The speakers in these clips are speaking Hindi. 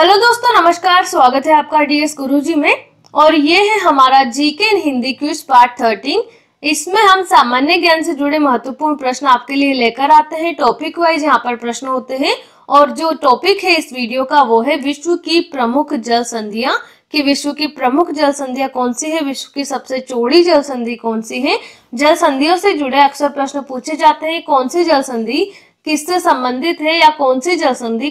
हेलो दोस्तों, नमस्कार। स्वागत है आपका डीएस गुरुजी में। और ये है हमारा जीके इन हिंदी क्विज पार्ट 13। इसमें हम सामान्य ज्ञान से जुड़े महत्वपूर्ण प्रश्न आपके लिए लेकर आते हैं। टॉपिक वाइज यहाँ पर प्रश्न होते हैं और जो टॉपिक है इस वीडियो का वो है विश्व की प्रमुख जल संधियां। कि विश्व की प्रमुख जल संधियां कौन सी है, विश्व की सबसे चौड़ी जल संधि कौन सी है। जल संधियों से जुड़े अक्सर प्रश्न पूछे जाते हैं। कौन सी जल संधि किससे संबंधित है या कौन सी जल संधि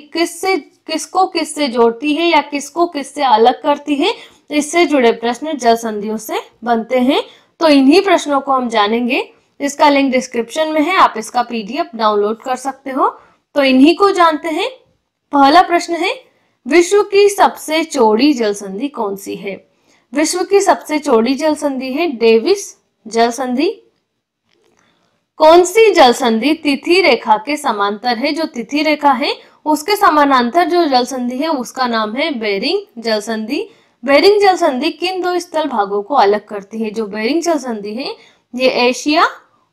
किसको किससे जोड़ती है या किसको किससे अलग करती है। इससे जुड़े प्रश्न जल संधियों से बनते हैं। तो इन्हीं प्रश्नों को हम जानेंगे। इसका लिंक डिस्क्रिप्शन में है, आप इसका पीडीएफ डाउनलोड कर सकते हो। तो इन्हीं को जानते हैं। पहला प्रश्न है, विश्व की सबसे चौड़ी जल संधि कौन सी है। विश्व की सबसे चौड़ी जल संधि है डेविस जल संधि। कौन सी जल संधि तिथि रेखा के समांतर है। जो तिथि रेखा है उसके समानांतर जो जल संधि है उसका नाम है बेरिंग जल संधि। बेरिंग जल संधि किन दो स्थल भागों को अलग करती है। जो बेरिंग जल संधि है ये एशिया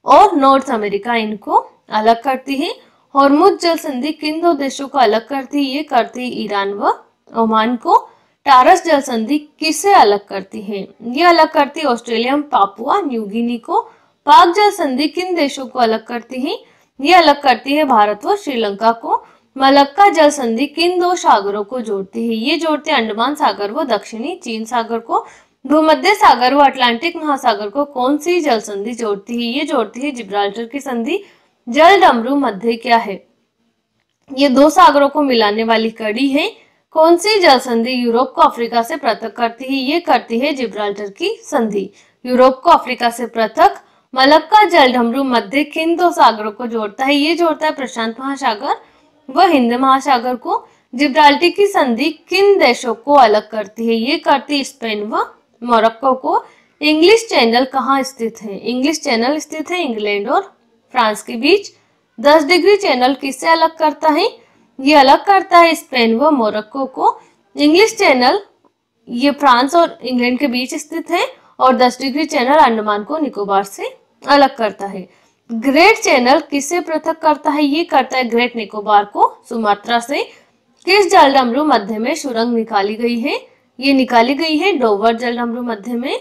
और नॉर्थ अमेरिका इनको अलग करती है। हॉर्मुज जल संधि किन दो देशों को अलग करती है। ये करती है ईरान व ओमान को। टारस जल संधि किसे अलग करती है। ये अलग करती है ऑस्ट्रेलिया पापुआ न्यू गिनी को। पाक जल संधि किन देशों को अलग करती है। ये अलग करती है भारत व श्रीलंका को। मलक्का जल संधि किन दो सागरों को जोड़ती है। ये जोड़ती है अंडमान सागर व दक्षिणी चीन सागर को। भूमध्य सागर व अटलांटिक महासागर को कौन सी जल संधि जोड़ती है। ये जोड़ती है जिब्राल्टर की संधि। जल डमरू मध्य क्या है। ये दो सागरों को मिलाने वाली कड़ी है। कौन सी जल संधि यूरोप को अफ्रीका से पृथक करती है। ये करती है जिब्राल्टर की संधि। यूरोप को अफ्रीका से पृथक। मलक्का जल डमरू मध्य किन दो सागरों को जोड़ता है। ये जोड़ता है प्रशांत महासागर व हिंद महासागर को। जिब्राल्टर की संधि किन देशों को अलग करती है। ये करती है स्पेन व मोरक्को को। इंग्लिश चैनल कहाँ स्थित है। इंग्लिश चैनल स्थित है इंग्लैंड और फ्रांस के बीच। 10 डिग्री चैनल किससे अलग करता है। ये अलग करता है स्पेन व मोरक्को को। इंग्लिश चैनल ये फ्रांस और इंग्लैंड के बीच स्थित है और 10 डिग्री चैनल अंडमान को निकोबार से अलग करता है। ग्रेट चैनल किससे पृथक करता है। ये करता है ग्रेट निकोबार को सुमात्रा से। किस जल डमरू मध्य में सुरंग निकाली गई है। ये निकाली गई है डोवर जल डमरू मध्य में।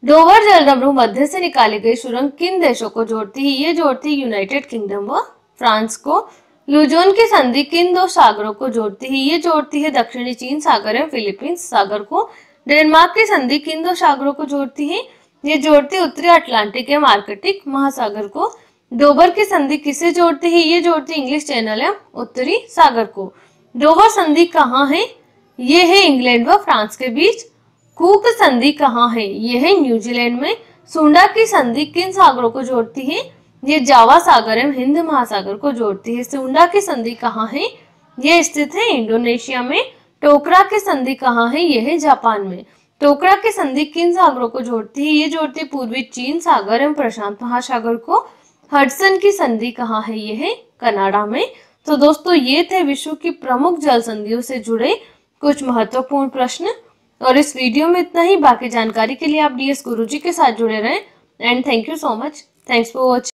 डोवर जल डमरू मध्य से निकाली गई सुरंग किन देशों को जोड़ती है। ये जोड़ती है यूनाइटेड किंगडम व फ्रांस को। लुजोन की संधि किन दो सागरों को जोड़ती है। ये जोड़ती है दक्षिणी चीन सागर एवं फिलीपींस सागर को। डेनमार्क की संधि किन दो सागरों को जोड़ती है। ये जोड़ती है उत्तरी अटलांटिक एवं आर्कटिक महासागर को। डोवर की संधि किसे जोड़ती है। ये जोड़ती है इंग्लिश चैनल एवं उत्तरी सागर को। डोवर संधि कहाँ है। ये है इंग्लैंड व फ्रांस के बीच। कूक संधि कहाँ है। ये है न्यूजीलैंड में। सुंडा की संधि किन सागरों को जोड़ती है। ये जावा सागर एवं हिंद महासागर को जोड़ती है। सुंडा की संधि कहाँ है। ये स्थित है इंडोनेशिया में। टोकरा की संधि कहाँ है। यह है जापान में। टोकरा की संधि किन सागरों को जोड़ती है। ये जोड़ती है पूर्वी चीन सागर एवं प्रशांत महासागर को। हडसन की संधि कहाँ है। यह है कनाडा में। तो दोस्तों ये थे विश्व की प्रमुख जल संधियों से जुड़े कुछ महत्वपूर्ण प्रश्न। और इस वीडियो में इतना ही। बाकी जानकारी के लिए आप डीएस गुरुजी के साथ जुड़े रहें। And thank you so much. Thanks for watching.